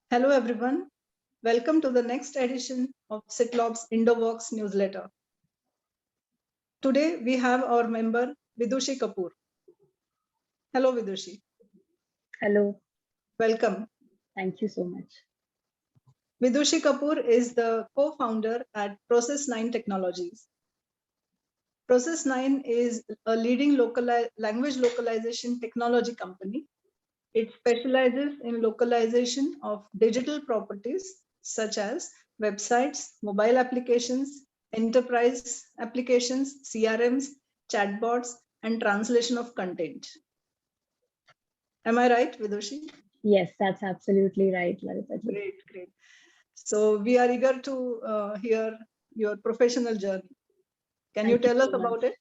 Hello everyone, welcome to the next edition of Sitlob's IndoVox newsletter. Today we have our member Vidushi Kapoor. Hello Vidushi. Hello. Welcome. Thank you so much. Vidushi Kapoor is the co-founder at Process9 Technologies. Process9 is a leading language localization technology company. It specializes in localization of digital properties such as websites, mobile applications, enterprise applications, CRMs, chatbots, and translation of content. Am I right, Vidushi? Yes, that's absolutely right, Lalita. Great. So we are eager to hear your professional journey. Can you tell us about it?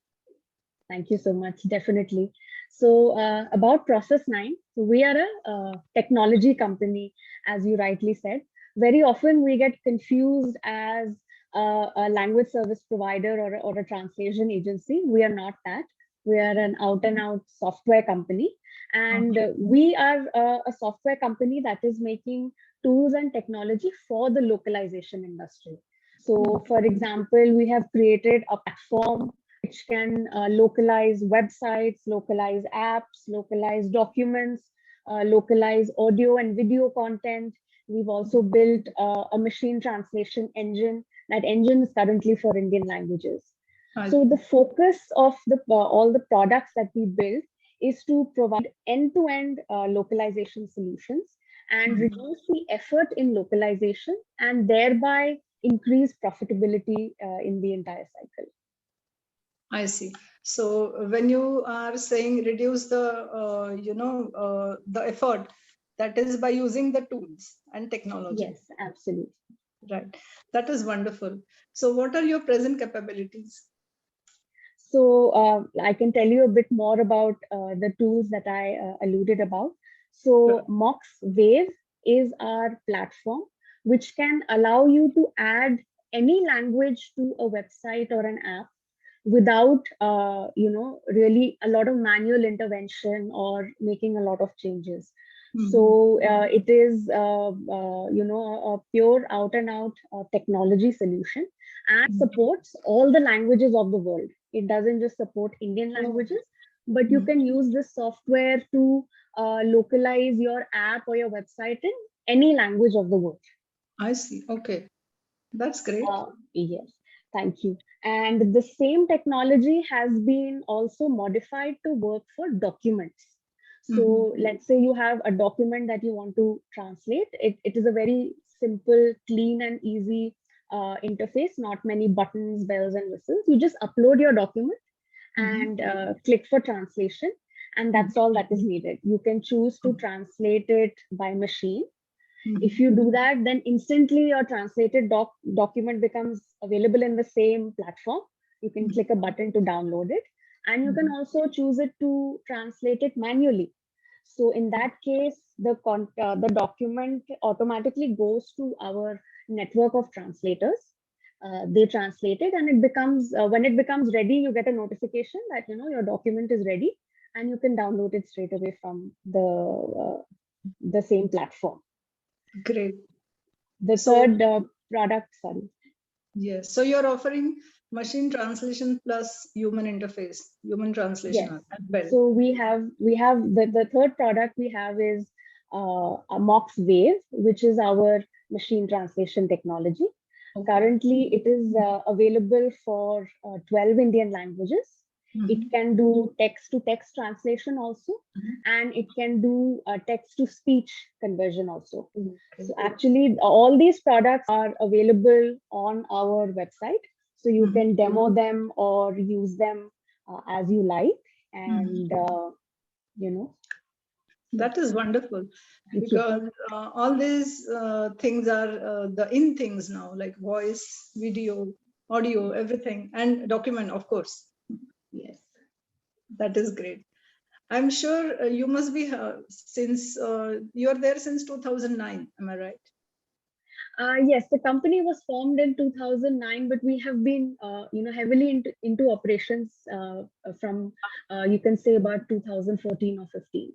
Thank you so much. Definitely. So about Process9, we are a technology company, as you rightly said. Very often we get confused as a language service provider or a translation agency. We are not that. We are an out and out software company. And we are a software company that is making tools and technology for the localization industry. So for example, we have created a platform which can localize websites, localize apps, localize documents, localize audio and video content. We've also built a machine translation engine. That engine is currently for Indian languages. So the focus of all the products that we build is to provide end-to-end localization solutions and reduce the effort in localization and thereby increase profitability in the entire cycle. I see. So when you are saying reduce the, the effort, that is by using the tools and technology. Yes, absolutely. Right. That is wonderful. So what are your present capabilities? So I can tell you a bit more about the tools that I alluded about. So Mox Wave is our platform, which can allow you to add any language to a website or an app without really a lot of manual intervention or making a lot of changes. So it is a pure out and out technology solution and supports all the languages of the world. It doesn't just support Indian languages, but you can use this software to localize your app or your website in any language of the world. I see. Okay, that's great. Yes. Thank you. And the same technology has been also modified to work for documents. So let's say you have a document that you want to translate. It is a very simple, clean and easy interface, not many buttons, bells and whistles. You just upload your document and click for translation. And that's all that is needed. You can choose to translate it by machine. If you do that, then instantly your translated document becomes available in the same platform. You can click a button to download it, and you can also choose it to translate it manually. So in that case, the document automatically goes to our network of translators. They translate it, and it becomes when it becomes ready, you get a notification that your document is ready, and you can download it straight away from the same platform. Great. The third product, sorry. Yes. So you're offering machine translation plus human interface, human translation. Yes. So we have the third product we have is a Mox Wave, which is our machine translation technology. Currently, it is available for 12 Indian languages. It can do text-to-text translation also, and it can do text-to-speech conversion also. So actually, all these products are available on our website. So you can demo them or use them as you like. And, That is wonderful, because all these things are the in things now, like voice, video, audio, everything, and document, of course. Yes. That is great. I'm sure you must be since you're there since 2009. Am I right? Yes, the company was formed in 2009, but we have been, heavily into operations from, you can say, about 2014 or 15.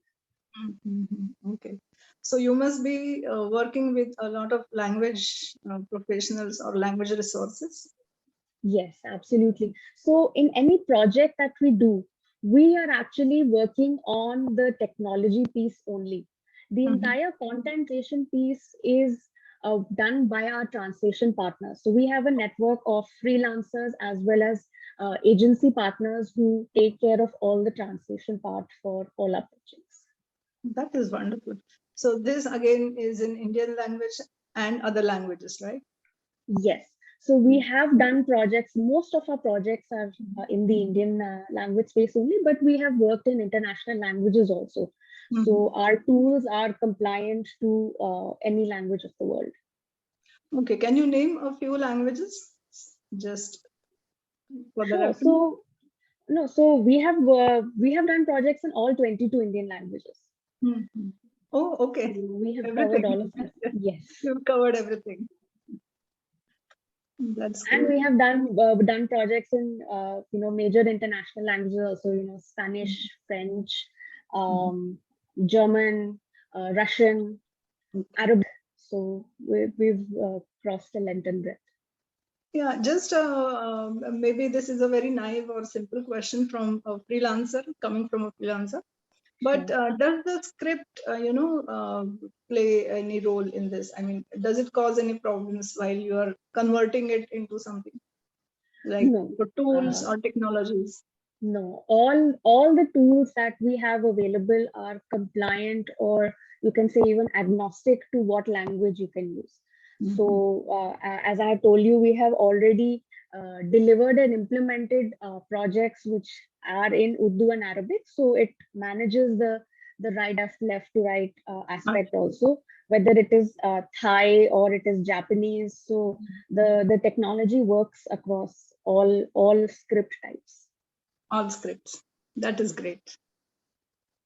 Okay. So you must be working with a lot of language professionals or language resources. Yes, absolutely. So in any project that we do, we are actually working on the technology piece only. The entire content creation piece is done by our translation partners. So we have a network of freelancers as well as agency partners who take care of all the translation part for all our projects. That is wonderful. So this again is in Indian language and other languages, right? Yes. So we have done projects. Most of our projects are in the Indian language space only, but we have worked in international languages also. So our tools are compliant to any language of the world. Okay, can you name a few languages just for the Sure. reference? So no, so we have done projects in all 22 Indian languages. Oh, okay. So we have covered all Everything. of them. Yes. You've covered everything. That's And great. we have done projects in major international languages also, Spanish, French, German, Russian, Arabic. So we've crossed the length and breadth. Yeah, just maybe this is a very naive or simple question from a freelancer, coming from a freelancer. But Sure. does the script, play any role in this? I mean, does it cause any problems while you are converting it into something like No. for tools or technologies? No, all the tools that we have available are compliant, or you can say even agnostic to what language you can use. So, as I have told you, we have already delivered and implemented projects which are in Urdu and Arabic. So it manages the right left to right aspect also, whether it is Thai or it is Japanese. So the technology works across all script types. All scripts. That is great.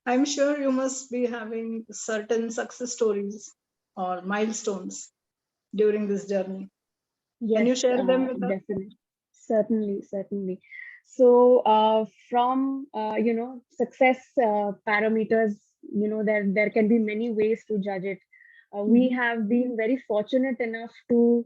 I'm sure you must be having certain success stories or milestones during this journey. Can Yes, you share them with us? definitely. Certainly. So, from success parameters, there can be many ways to judge it. We have been very fortunate enough to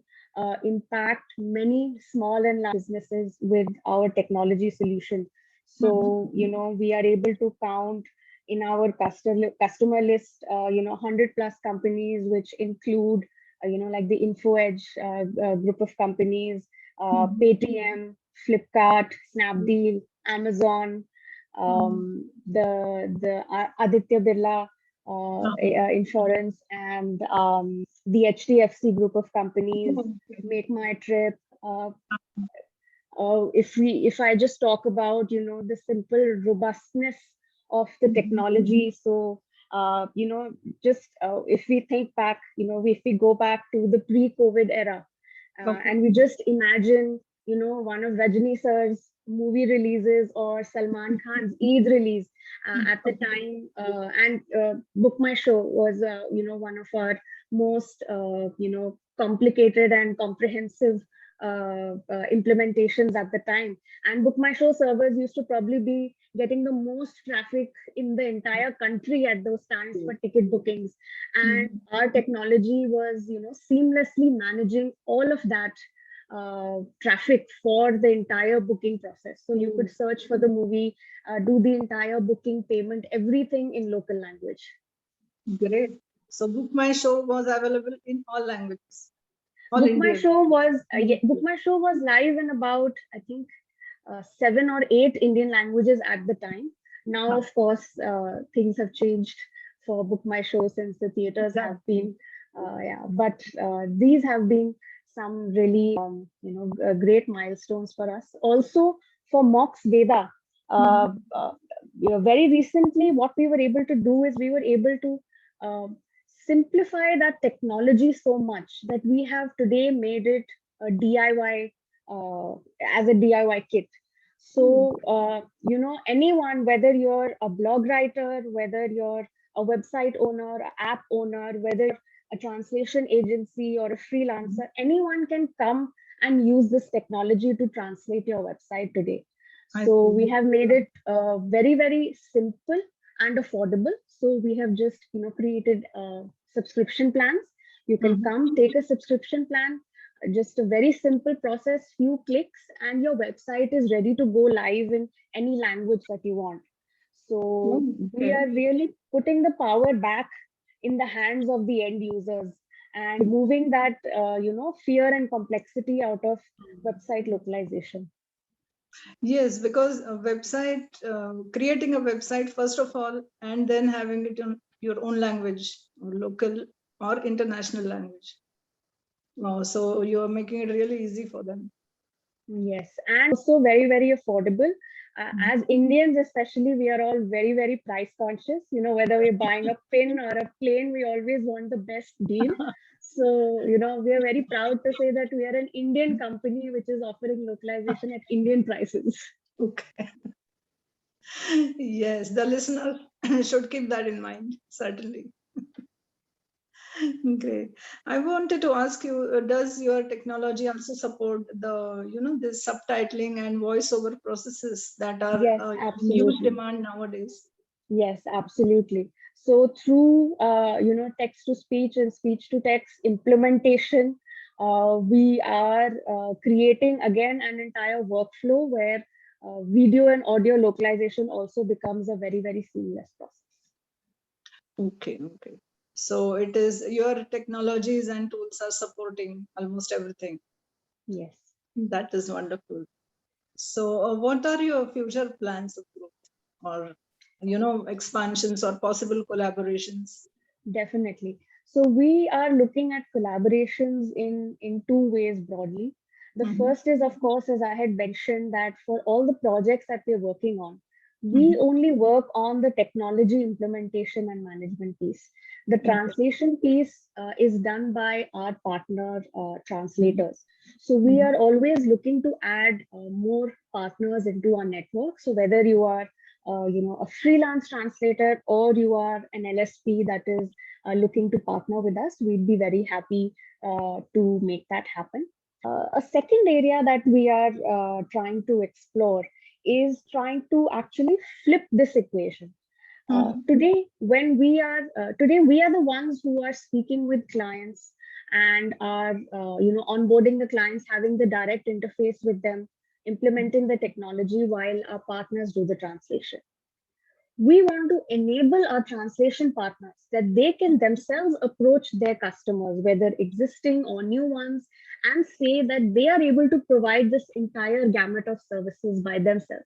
impact many small and large businesses with our technology solution. So, we are able to count in our customer list, 100 plus companies, which include like the InfoEdge group of companies, Paytm, Flipkart, Snapdeal, Amazon, the Aditya Birla Insurance, and the HDFC group of companies, Make My Trip. If I just talk about the simple robustness of the technology, so just if we think back, if we go back to the pre-COVID era, and we just imagine one of Rajni sir's movie releases or Salman Khan's Eid release at the time, and Book My Show was one of our most complicated and comprehensive implementations at the time. And Book My Show servers used to probably be getting the most traffic in the entire country at those times for ticket bookings. And our technology was, seamlessly managing all of that traffic for the entire booking process. So you could search for the movie, do the entire booking, payment, everything in local language. Great. So Book My Show was available in all languages. Book My Show was live in about, I think, 7 or 8 Indian languages at the time. Now, of course, things have changed for Book My Show since the theaters have been, but these have been some really, great milestones for us. Also, for Mox Veda, very recently, what we were able to do is we were able to simplify that technology so much that we have today made it a DIY as a DIY kit. So, anyone, whether you're a blog writer, whether you're a website owner, an app owner, whether a translation agency or a freelancer, anyone can come and use this technology to translate your website today. So we have made it very, very simple and affordable. So we have just created subscription plans. You can come, take a subscription plan, just a very simple process, few clicks, and your website is ready to go live in any language that you want. So we are really putting the power back in the hands of the end users and removing that fear and complexity out of website localization. Yes, because a website, creating a website first of all, and then having it in your own language, local or international language. So you are making it really easy for them. Yes, and also very, very affordable. As Indians, especially, we are all very, very price conscious. Whether we're buying a pin or a plane, we always want the best deal. So, we are very proud to say that we are an Indian company which is offering localization at Indian prices. Okay. Yes, the listener should keep that in mind, certainly. Great. I wanted to ask you, does your technology also support the subtitling and voiceover processes that are Yes, in huge absolutely. demand nowadays? Yes, absolutely. So through text to speech and speech to text implementation, we are creating again an entire workflow where video and audio localization also becomes a very, very seamless process. Okay, okay. So it is your technologies and tools are supporting almost everything. Yes. That is wonderful. So what are your future plans of growth or expansions or possible collaborations? Definitely. So we are looking at collaborations in two ways broadly. The Mhm, first is, of course, as I had mentioned, that for all the projects that we're working on, we mhm. only work on the technology implementation and management piece. The Okay. translation piece is done by our partner Mhm, translators. So we mhm. are always looking to add more partners into our network. So whether you are a freelance translator or you are an LSP that is looking to partner with us, we'd be very happy to make that happen. A second area that we are trying to explore is trying to actually flip this equation. Mhm, Today we are the ones who are speaking with clients and are onboarding the clients, having the direct interface with them, implementing the technology while our partners do the translation. We want to enable our translation partners that they can themselves approach their customers, whether existing or new ones, and say that they are able to provide this entire gamut of services by themselves.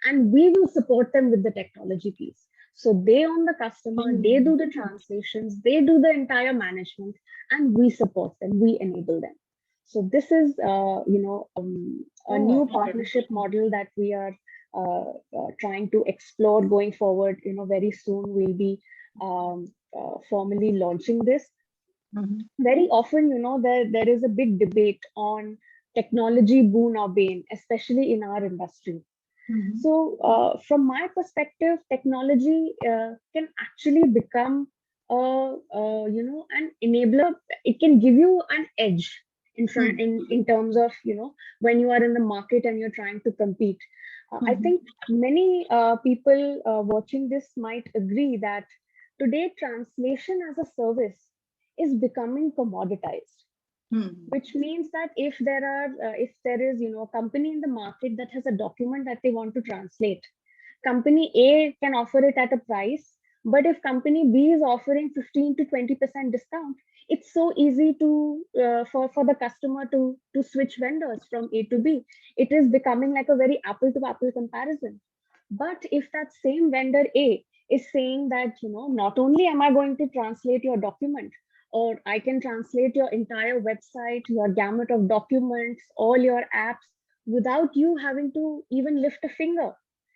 And we will support them with the technology piece. So they own the customer, they mhm. do the translations, they do the entire management, and we support them, we enable them. So this is, a Oh, new okay. partnership model that we are trying to explore going forward. Very soon we'll be formally launching this. Mhm, Very often, there is a big debate on technology boon or bane, especially in our industry. mhm, So, from my perspective, technology can actually become an enabler. It can give you an edge in front mhm, in terms of when you are in the market and you're trying to compete. I mhm, think many people watching this might agree that today translation as a service is becoming commoditized, mhm, which means that if there is a company in the market that has a document that they want to translate, company A can offer it at a price, but if company B is offering 15 to 20% discount, it's so easy to for the customer to switch vendors from A to B. It is becoming like a very apple to apple comparison. But if that same vendor A is saying that, not only am I going to translate your document, or I can translate your entire website, your gamut of documents, all your apps without you having to even lift a finger,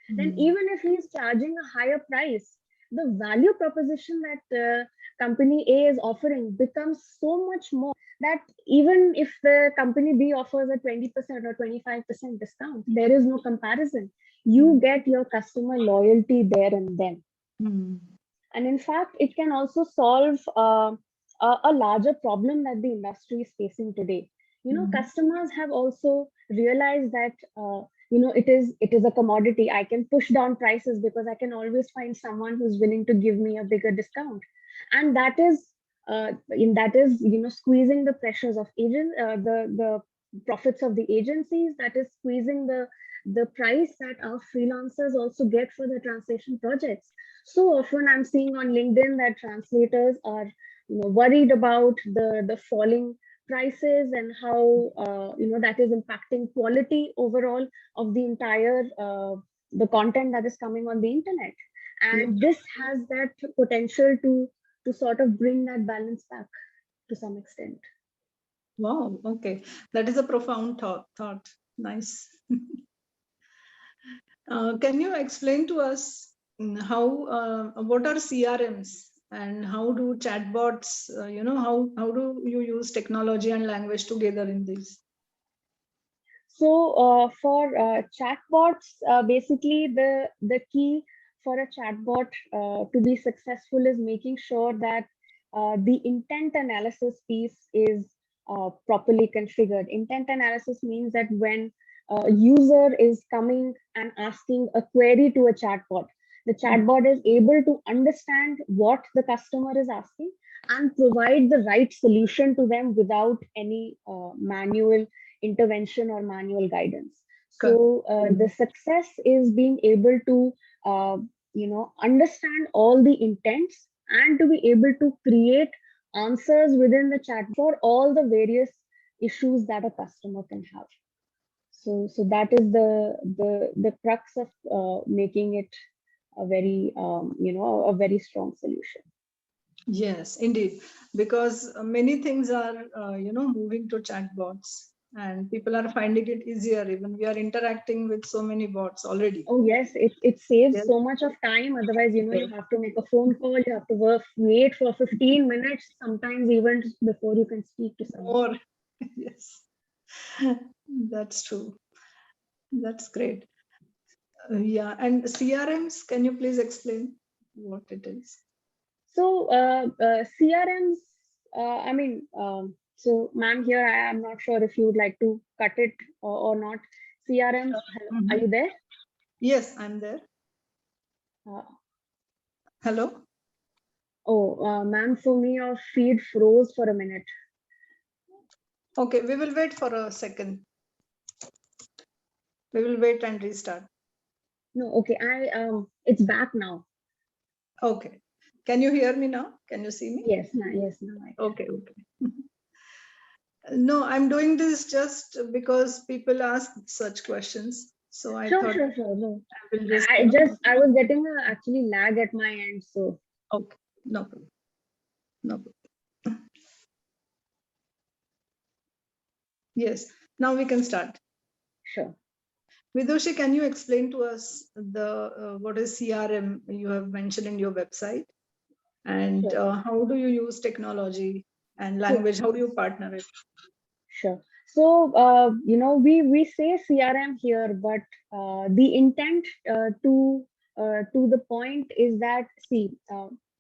then mhm. even if he is charging a higher price, the value proposition that company A is offering becomes so much more that even if the company B offers a 20% or 25% discount, there is no comparison. You Mhm, get your customer loyalty there and then. mhm, And in fact, it can also solve a larger problem that the industry is facing today. mhm, Customers have also realized that it is a commodity. I can push down prices because I can always find someone who's willing to give me a bigger discount, and that is squeezing the pressures of the profits of the agencies. That is squeezing the price that our freelancers also get for the translation projects. So often I'm seeing on LinkedIn that translators are worried about the falling prices, and how that is impacting quality overall of the entire the content that is coming on the internet. And this has that potential to sort of bring that balance back to some extent. Wow. Okay. That is a profound thought. Nice. Can you explain to us what are CRMs and how do chatbots, how do you use technology and language together in this? So for chatbots, basically the key for a chatbot to be successful is making sure that the intent analysis piece is properly configured. Intent analysis means that when a user is coming and asking a query to a chatbot, the chatbot is able to understand what the customer is asking and provide the right solution to them without any manual intervention or manual guidance. So the success is being able to understand all the intents and to be able to create answers within the chat for all the various issues that a customer can have. So that is the crux of making it a very a very strong solution. Yes, indeed, because many things are moving to chatbots, and people are finding it easier. Even we are interacting with so many bots already. Oh yes, it saves so much of time. Otherwise, you have to make a phone call, you have to wait for 15 minutes, sometimes even before you can speak to someone. Or yes, that's true. That's great. Yeah, and CRMs, can you please explain what it is? So CRMs, I mean, so ma'am, here I am not sure if you would like to cut it or not. CRMs, are you there? Yes, I'm there. Hello? Oh, ma'am, for me, your feed froze for a minute. Okay, we will wait for a second. We will wait and restart. No, okay, it's back now. Okay. Can you hear me now? Can you see me? Yes, yes, now I can. Okay, okay. No, I'm doing this just because people ask such questions. So I thought Sure. No. I will just. I was getting actually lag at my end, so. Okay, no problem. No problem. Yes, now we can start. Sure. Vidushi, can you explain to us what is CRM you have mentioned in your website, and how do you use technology and language? How do you partner it? Sure. So we say CRM here, but the intent to the point is that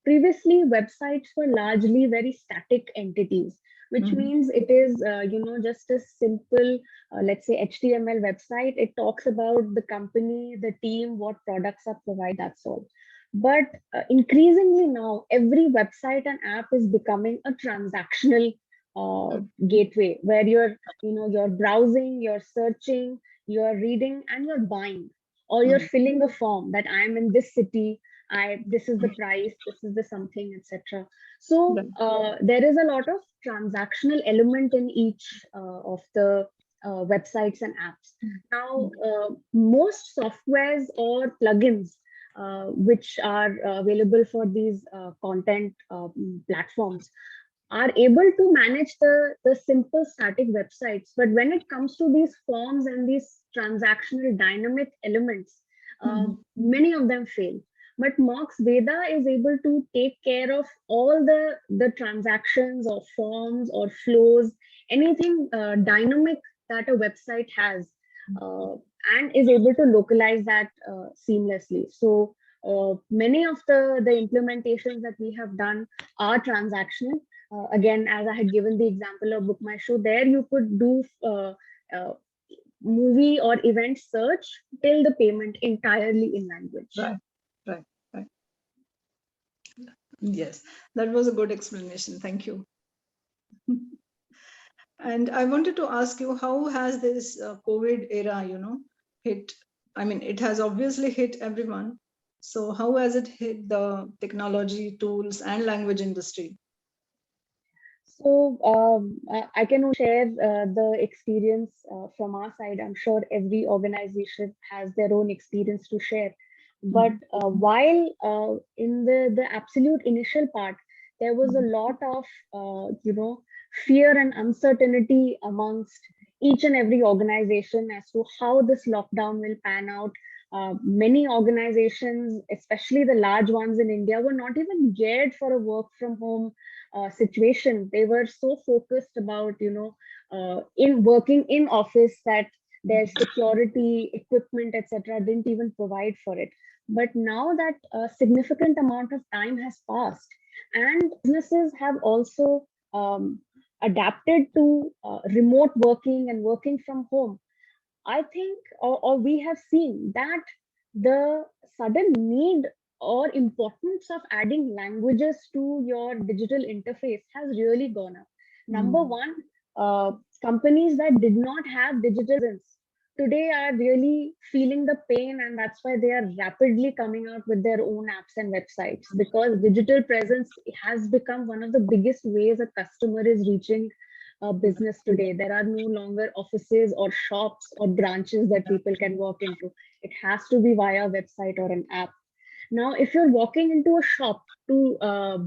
previously websites were largely very static entities, which means it is just a simple let's say HTML website. It talks about the company, the team, what products are provided. That's all. But increasingly now, every website and app is becoming a transactional gateway where you're browsing, you're searching, you're reading, and you're buying, or you're filling a form that I'm in this city, this is the price, this is the something, etc. So there is a lot of transactional element in each of the websites and apps. Now most softwares or plugins which are available for these content platforms are able to manage the simple static websites. But when it comes to these forms and these transactional dynamic elements, many of them fail. But Mox Veda is able to take care of all the transactions or forms or flows, anything dynamic that a website has, and is able to localize that seamlessly. So many of the implementations that we have done are transactional. Again, as I had given the example of Book My Show, there you could do movie or event search till the payment entirely in language. Right, right, right. Yes, that was a good explanation. Thank you. And I wanted to ask you, how has this COVID era, hit? I mean, it has obviously hit everyone. So how has it hit the technology, tools, and language industry? So I can only share the experience from our side. I'm sure every organization has their own experience to share. But while in the absolute initial part, there was a lot of fear and uncertainty amongst each and every organization as to how this lockdown will pan out. Many organizations, especially the large ones in India, were not even geared for a work from home situation. They were so focused about in working in office that their security equipment etc didn't even provide for it. But now that a significant amount of time has passed and businesses have also adapted to remote working and working from home, I think, or we have seen that the sudden need or importance of adding languages to your digital interface has really gone up. Number one, companies that did not have digital presence today are really feeling the pain, and that's why they are rapidly coming out with their own apps and websites, because digital presence has become one of the biggest ways a customer is reaching business today. There are no longer offices or shops or branches that people can walk into. It has to be via website or an app. Now, if you're walking into a shop to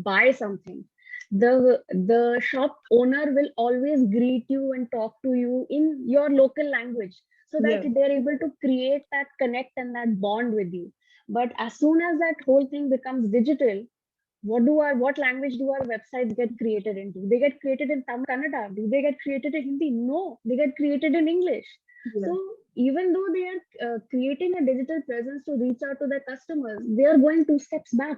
buy something, the shop owner will always greet you and talk to you in your local language so that Yeah. they're able to create that connect and that bond with you. But as soon as that whole thing becomes digital, what language do our websites get created into? They get created in Tamil Kannada. Do they get created in Hindi? No, they get created in English. Yeah. So even though they are creating a digital presence to reach out to their customers, they are going 2 steps back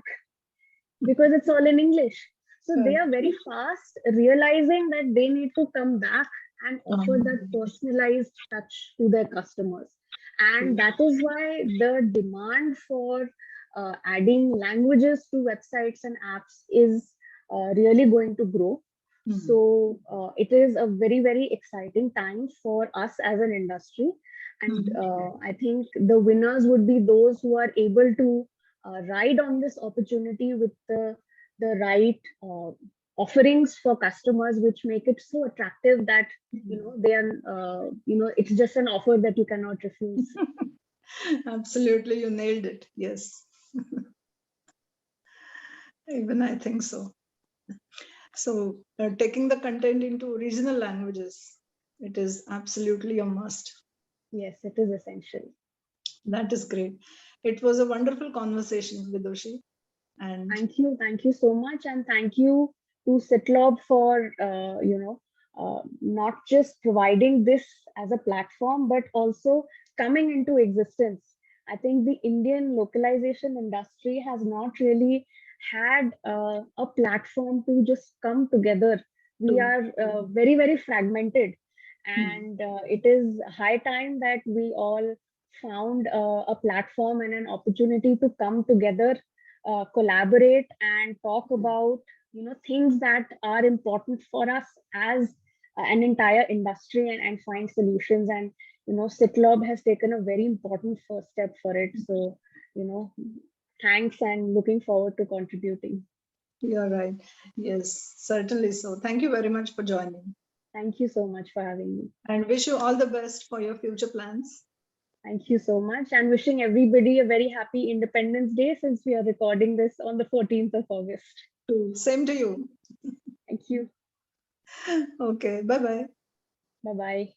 because it's all in English. So they Right. are very fast realizing that they need to come back and offer that personalized touch to their customers. And that is why the demand for adding languages to websites and apps is really going to grow. So it is a very, very exciting time for us as an industry. And I think the winners would be those who are able to ride on this opportunity with the right offerings for customers, which make it so attractive that they are it's just an offer that you cannot refuse. Absolutely, you nailed it. Yes. Even I think so. So taking the content into regional languages, it is absolutely a must. Yes, it is essential. That is great. It was a wonderful conversation, Vidushi. And Thank you so much, and thank you to Sitlob for not just providing this as a platform, but also coming into existence. I think the Indian localization industry has not really had a platform to just come together. We are very, very fragmented, and it is high time that we all found a platform and an opportunity to come together, collaborate and talk about things that are important for us as an entire industry, and find solutions. And Sitlob has taken a very important first step for it. So thanks, and looking forward to contributing. you're right. Yes, certainly so. Thank you very much for joining. Thank you so much for having me. And wish you all the best for your future plans. Thank you so much, and wishing everybody a very happy Independence Day, since we are recording this on the 14th of August. Same to you. Thank you. Okay, bye-bye. Bye-bye.